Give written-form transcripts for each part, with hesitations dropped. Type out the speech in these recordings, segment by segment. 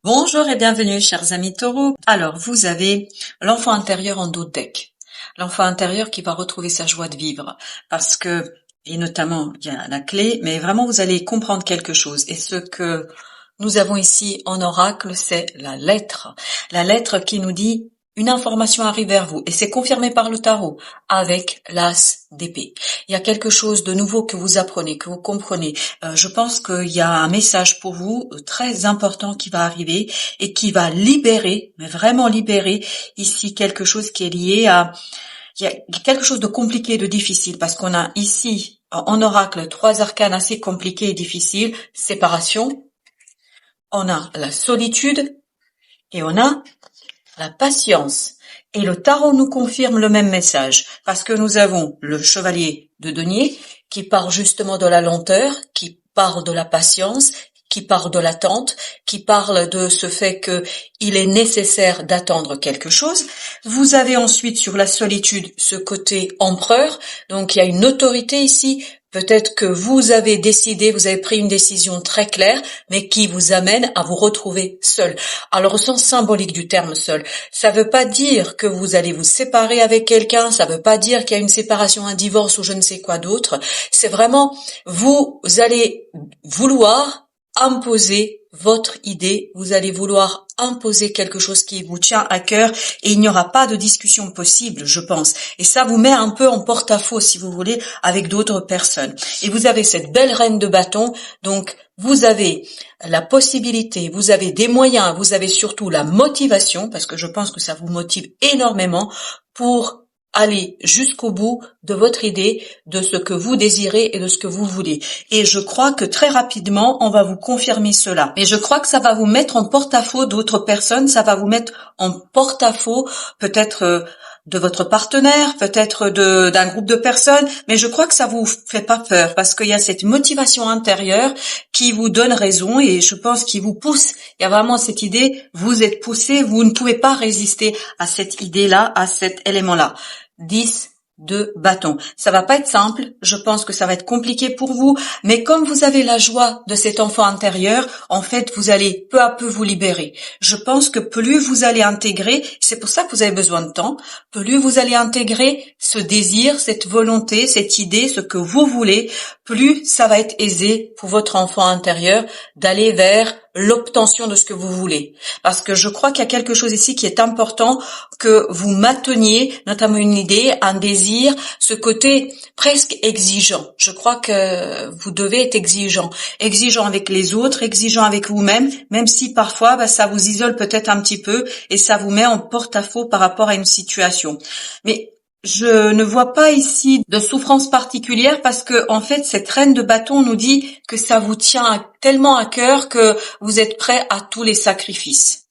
Bonjour et bienvenue, chers amis taureaux. Alors, vous avez l'enfant intérieur en dos de deck. L'enfant intérieur qui va retrouver sa joie de vivre. Parce que, et notamment, il y a la clé, mais vraiment vous allez comprendre quelque chose. Et ce que nous avons ici en oracle, c'est la lettre. La lettre qui nous dit une information arrive vers vous. Et c'est confirmé par le tarot avec l'as d'épée. Il y a quelque chose de nouveau que vous apprenez, que vous comprenez. Je pense qu'il y a un message pour vous très important qui va arriver et qui va libérer, mais vraiment libérer ici quelque chose qui est lié à... Il y a quelque chose de compliqué, de difficile, parce qu'on a ici en oracle trois arcanes assez compliqués et difficiles. Séparation, on a la solitude et on a la patience. Et le tarot nous confirme le même message, parce que nous avons le chevalier de denier qui part justement de la lenteur, qui part de la patience, qui part de l'attente, qui parle de ce fait que il est nécessaire d'attendre quelque chose. Vous avez ensuite sur la solitude ce côté empereur, donc il y a une autorité ici. Peut-être que vous avez décidé, vous avez pris une décision très claire, mais qui vous amène à vous retrouver seul. Alors au sens symbolique du terme seul, ça veut pas dire que vous allez vous séparer avec quelqu'un, ça veut pas dire qu'il y a une séparation, un divorce ou je ne sais quoi d'autre. C'est vraiment, vous allez vouloir imposer votre idée, vous allez vouloir imposer quelque chose qui vous tient à cœur et il n'y aura pas de discussion possible, je pense. Et ça vous met un peu en porte-à-faux, si vous voulez, avec d'autres personnes. Et vous avez cette belle reine de bâton, donc vous avez la possibilité, vous avez des moyens, vous avez surtout la motivation, parce que je pense que ça vous motive énormément pour aller jusqu'au bout de votre idée, de ce que vous désirez et de ce que vous voulez. Et je crois que très rapidement, on va vous confirmer cela. Mais je crois que ça va vous mettre en porte-à-faux d'autres personnes, ça va vous mettre en porte-à-faux peut-être de votre partenaire, peut-être d'un groupe de personnes, mais je crois que ça vous fait pas peur parce qu'il y a cette motivation intérieure qui vous donne raison et je pense qui vous pousse. Il y a vraiment cette idée, vous êtes poussé, vous ne pouvez pas résister à cette idée-là, à cet élément-là. 10 de bâton. Ça va pas être simple, je pense que ça va être compliqué pour vous, mais comme vous avez la joie de cet enfant intérieur, en fait, vous allez peu à peu vous libérer. Je pense que plus vous allez intégrer, c'est pour ça que vous avez besoin de temps, plus vous allez intégrer ce désir, cette volonté, cette idée, ce que vous voulez, plus ça va être aisé pour votre enfant intérieur d'aller vers l'obtention de ce que vous voulez. Parce que je crois qu'il y a quelque chose ici qui est important que vous mainteniez, notamment une idée, un désir, ce côté presque exigeant. Je crois que vous devez être exigeant. Exigeant avec les autres, exigeant avec vous-même, même si parfois ça vous isole peut-être un petit peu et ça vous met en porte-à-faux par rapport à une situation. Mais je ne vois pas ici de souffrance particulière parce que, en fait, cette reine de bâton nous dit que ça vous tient tellement à cœur que vous êtes prêt à tous les sacrifices.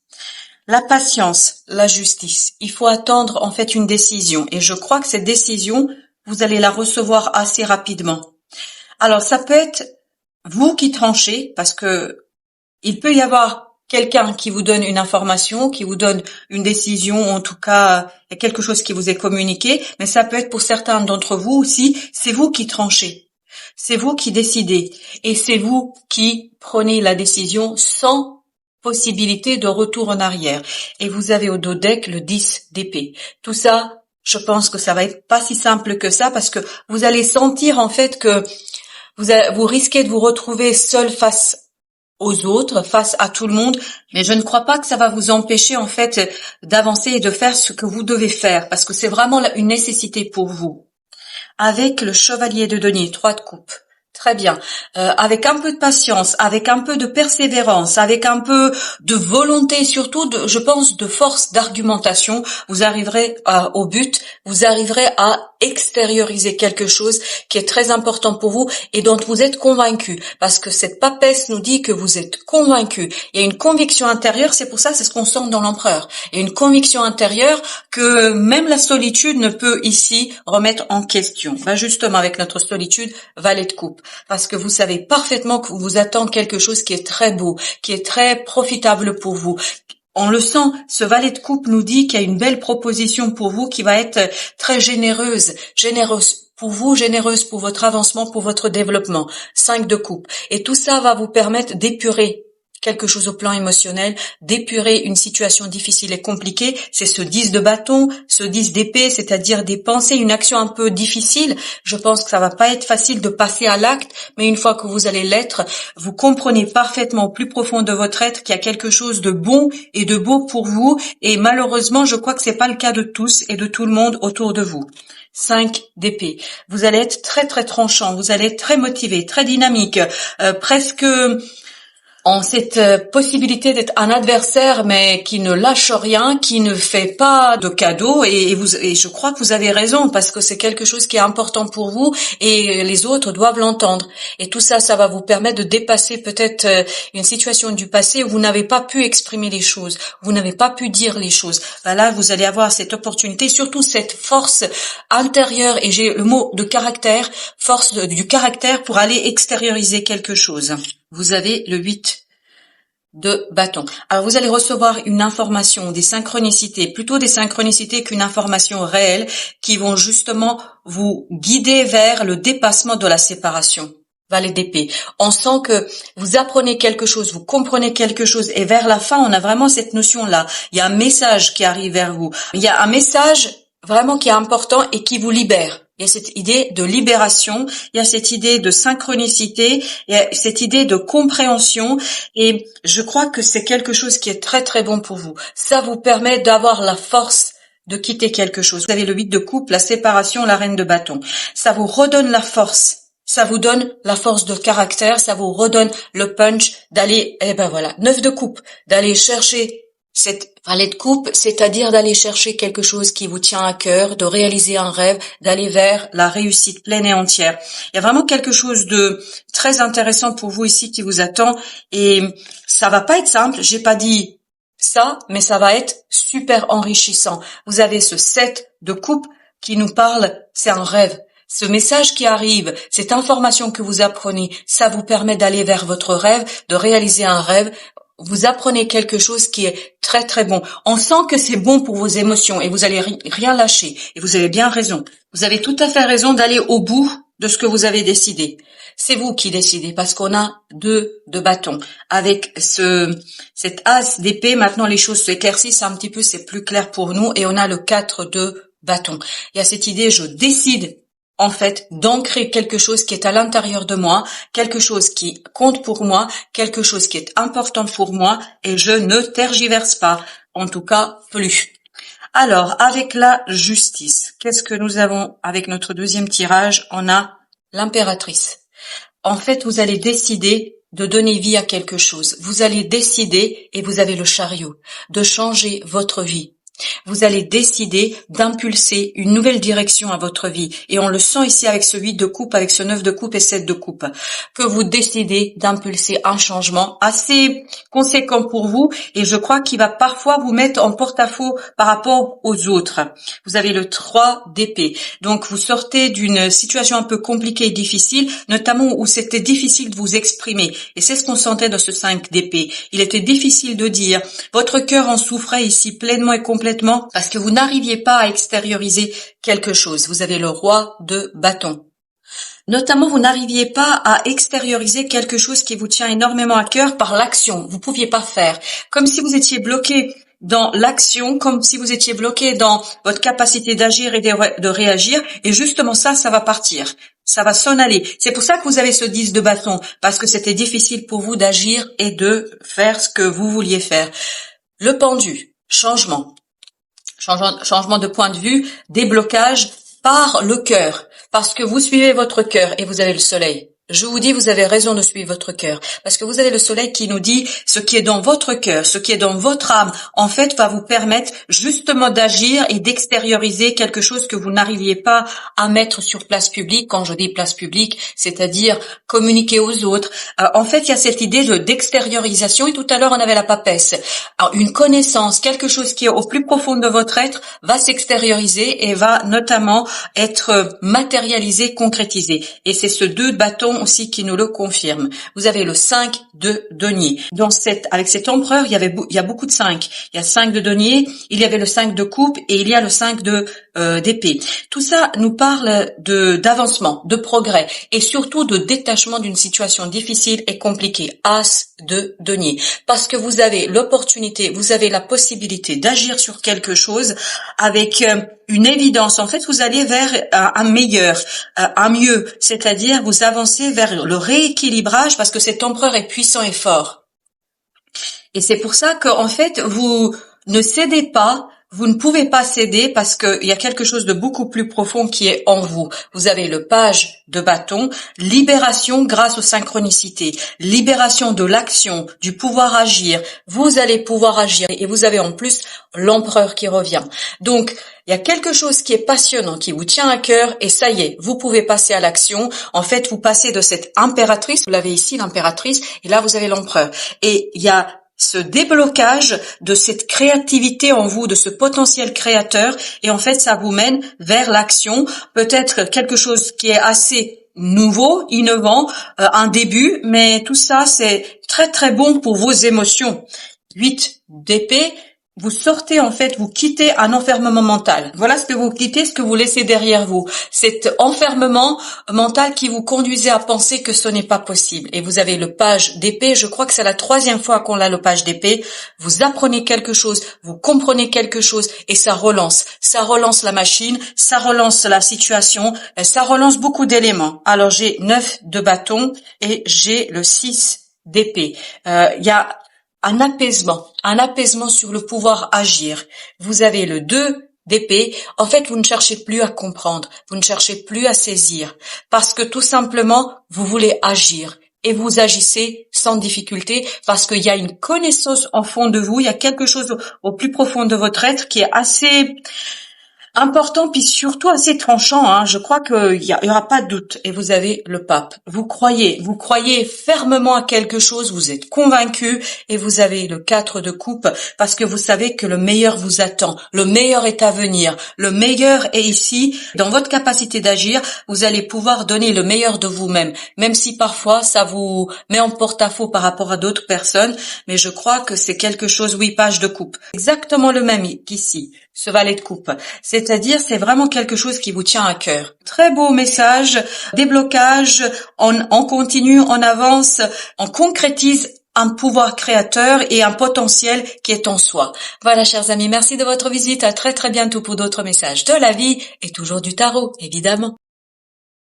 La patience, la justice. Il faut attendre, en fait, une décision. Et je crois que cette décision, vous allez la recevoir assez rapidement. Alors, ça peut être vous qui tranchez parce que il peut y avoir quelqu'un qui vous donne une information, qui vous donne une décision, ou en tout cas, il y a quelque chose qui vous est communiqué, mais ça peut être pour certains d'entre vous aussi, c'est vous qui tranchez. C'est vous qui décidez. Et c'est vous qui prenez la décision sans possibilité de retour en arrière. Et vous avez au dos deck le 10 d'épée. Tout ça, je pense que ça va être pas si simple que ça parce que vous allez sentir en fait que vous risquez de vous retrouver seul face aux autres, face à tout le monde, mais je ne crois pas que ça va vous empêcher en fait d'avancer et de faire ce que vous devez faire, parce que c'est vraiment une nécessité pour vous. Avec le chevalier de denier, 3 de coupe. Très bien. Avec un peu de patience, avec un peu de persévérance, avec un peu de volonté, surtout, je pense, de force d'argumentation, vous arriverez au but, vous arriverez à extérioriser quelque chose qui est très important pour vous et dont vous êtes convaincu. Parce que cette papesse nous dit que vous êtes convaincu. Il y a une conviction intérieure, c'est pour ça, c'est ce qu'on sent dans l'empereur. Il y a une conviction intérieure que même la solitude ne peut ici remettre en question. Justement, avec notre solitude, valet de coupe. Parce que vous savez parfaitement que vous attend quelque chose qui est très beau, qui est très profitable pour vous. On le sent, ce valet de coupe nous dit qu'il y a une belle proposition pour vous qui va être très généreuse pour vous, généreuse pour votre avancement, pour votre développement. 5 de coupe. Et tout ça va vous permettre d'épurer quelque chose au plan émotionnel, d'épurer une situation difficile et compliquée, c'est ce 10 de bâton, ce 10 d'épée, c'est-à-dire des pensées, une action un peu difficile. Je pense que ça va pas être facile de passer à l'acte, mais une fois que vous allez l'être, vous comprenez parfaitement au plus profond de votre être qu'il y a quelque chose de bon et de beau pour vous, et malheureusement, je crois que c'est pas le cas de tous et de tout le monde autour de vous. 5 d'épée. Vous allez être très très tranchant, vous allez être très motivé, très dynamique, presque en cette possibilité d'être un adversaire mais qui ne lâche rien, qui ne fait pas de cadeaux et je crois que vous avez raison parce que c'est quelque chose qui est important pour vous et les autres doivent l'entendre. Et tout ça, ça va vous permettre de dépasser peut-être une situation du passé où vous n'avez pas pu exprimer les choses, vous n'avez pas pu dire les choses. Ben là, vous allez avoir cette opportunité, surtout cette force intérieure et j'ai le mot de caractère, force du caractère pour aller extérioriser quelque chose. Vous avez le 8 de bâton. Alors vous allez recevoir une information, des synchronicités, plutôt des synchronicités qu'une information réelle qui vont justement vous guider vers le dépassement de la séparation. Valet d'épée. On sent que vous apprenez quelque chose, vous comprenez quelque chose et vers la fin, on a vraiment cette notion-là. Il y a un message qui arrive vers vous. Il y a un message vraiment qui est important et qui vous libère. Il y a cette idée de libération, il y a cette idée de synchronicité, il y a cette idée de compréhension et je crois que c'est quelque chose qui est très très bon pour vous. Ça vous permet d'avoir la force de quitter quelque chose. Vous avez le 8 de coupe, la séparation, la reine de bâton. Ça vous redonne la force. Ça vous donne la force de caractère, ça vous redonne le punch d'aller, 9 de coupe, d'aller chercher cette valet de coupe, c'est-à-dire d'aller chercher quelque chose qui vous tient à cœur, de réaliser un rêve, d'aller vers la réussite pleine et entière. Il y a vraiment quelque chose de très intéressant pour vous ici qui vous attend et ça va pas être simple, j'ai pas dit ça, mais ça va être super enrichissant. Vous avez ce 7 de coupe qui nous parle, c'est un rêve. Ce message qui arrive, cette information que vous apprenez, ça vous permet d'aller vers votre rêve, de réaliser un rêve. Vous apprenez quelque chose qui est très très bon. On sent que c'est bon pour vos émotions et vous allez rien lâcher. Et vous avez bien raison. Vous avez tout à fait raison d'aller au bout de ce que vous avez décidé. C'est vous qui décidez parce qu'on a 2 de bâton. Avec cet as d'épée, maintenant les choses s'éclaircissent un petit peu, c'est plus clair pour nous et on a le 4 de bâton. Il y a cette idée, je décide en fait, d'ancrer quelque chose qui est à l'intérieur de moi, quelque chose qui compte pour moi, quelque chose qui est important pour moi, et je ne tergiverse pas, en tout cas plus. Alors, avec la justice, qu'est-ce que nous avons avec notre deuxième tirage? On a l'impératrice. En fait, vous allez décider de donner vie à quelque chose. Vous allez décider, et vous avez le chariot, de changer votre vie. Vous allez décider d'impulser une nouvelle direction à votre vie. Et on le sent ici avec ce 8 de coupe, avec ce 9 de coupe et 7 de coupe. Que vous décidez d'impulser un changement assez conséquent pour vous. Et je crois qu'il va parfois vous mettre en porte-à-faux par rapport aux autres. Vous avez le 3 d'épée. Donc vous sortez d'une situation un peu compliquée et difficile, notamment où c'était difficile de vous exprimer. Et c'est ce qu'on sentait dans ce 5 d'épée. Il était difficile de dire. Votre cœur en souffrait ici pleinement et complètement parce que vous n'arriviez pas à extérioriser quelque chose. Vous avez le roi de bâton. Notamment, vous n'arriviez pas à extérioriser quelque chose qui vous tient énormément à cœur par l'action. Vous pouviez pas faire. Comme si vous étiez bloqué dans l'action, comme si vous étiez bloqué dans votre capacité d'agir et de réagir. Et justement ça va partir. Ça va s'en aller. C'est pour ça que vous avez ce 10 de bâton, parce que c'était difficile pour vous d'agir et de faire ce que vous vouliez faire. Le pendu, changement de point de vue, déblocage par le cœur, parce que vous suivez votre cœur et vous avez le soleil. Je vous dis, vous avez raison de suivre votre cœur, parce que vous avez le soleil qui nous dit ce qui est dans votre cœur, ce qui est dans votre âme, en fait, va vous permettre justement d'agir et d'extérioriser quelque chose que vous n'arriviez pas à mettre sur place publique. Quand je dis place publique, c'est-à-dire communiquer aux autres. En fait, il y a cette idée d'extériorisation et tout à l'heure, on avait la papesse. Alors, une connaissance, quelque chose qui est au plus profond de votre être, va s'extérioriser et va notamment être matérialisé, concrétisé. Et c'est ce 2 de bâton aussi qui nous le confirme. Vous avez le 5 de denier. Avec cet empereur, il y a beaucoup de 5. Il y a 5 de denier, il y avait le 5 de coupe et il y a le 5 de d'épée. Tout ça nous parle d'avancement, de progrès et surtout de détachement d'une situation difficile et compliquée. As de denier. Parce que vous avez l'opportunité, vous avez la possibilité d'agir sur quelque chose avec une évidence. En fait, vous allez vers un meilleur, un mieux, c'est-à-dire vous avancez vers le rééquilibrage parce que cet empereur est puissant et fort. Et c'est pour ça qu'en fait, vous ne cédez pas, vous ne pouvez pas céder parce qu'il y a quelque chose de beaucoup plus profond qui est en vous. Vous avez le page de bâton, libération grâce aux synchronicités, libération de l'action, du pouvoir agir. Vous allez pouvoir agir et vous avez en plus l'empereur qui revient. Donc, il y a quelque chose qui est passionnant, qui vous tient à cœur et ça y est, vous pouvez passer à l'action. En fait, vous passez de cette impératrice, vous l'avez ici, l'impératrice, et là, vous avez l'empereur. Et il y a ce déblocage de cette créativité en vous, de ce potentiel créateur, et en fait, ça vous mène vers l'action, peut-être quelque chose qui est assez nouveau, innovant, un début, mais tout ça, c'est très très bon pour vos émotions. 8 d'épée, vous sortez en fait, vous quittez un enfermement mental. Voilà ce que vous quittez, ce que vous laissez derrière vous. Cet enfermement mental qui vous conduisait à penser que ce n'est pas possible. Et vous avez le page d'épée, je crois que c'est la 3e fois qu'on a le page d'épée. Vous apprenez quelque chose, vous comprenez quelque chose et ça relance. Ça relance la machine, ça relance la situation, ça relance beaucoup d'éléments. Alors j'ai 9 de bâton et j'ai le 6 d'épée. Il y a un apaisement sur le pouvoir agir. Vous avez le 2 d'épée. En fait, vous ne cherchez plus à comprendre, vous ne cherchez plus à saisir, parce que tout simplement, vous voulez agir. Et vous agissez sans difficulté parce qu'il y a une connaissance en fond de vous, il y a quelque chose au plus profond de votre être qui est assez important, puis surtout assez tranchant, hein. Je crois qu'il y aura pas de doute. Et vous avez le pape. Vous croyez fermement à quelque chose, vous êtes convaincu, et vous avez le 4 de coupe, parce que vous savez que le meilleur vous attend. Le meilleur est à venir. Le meilleur est ici. Dans votre capacité d'agir, vous allez pouvoir donner le meilleur de vous-même, même si parfois ça vous met en porte-à-faux par rapport à d'autres personnes, mais je crois que c'est quelque chose, oui, page de coupe. Exactement le même qu'ici, ce valet de coupe. C'est-à-dire, c'est vraiment quelque chose qui vous tient à cœur. Très beau message, déblocage, on continue, on avance, on concrétise un pouvoir créateur et un potentiel qui est en soi. Voilà, chers amis, merci de votre visite. À très très bientôt pour d'autres messages de la vie et toujours du tarot, évidemment.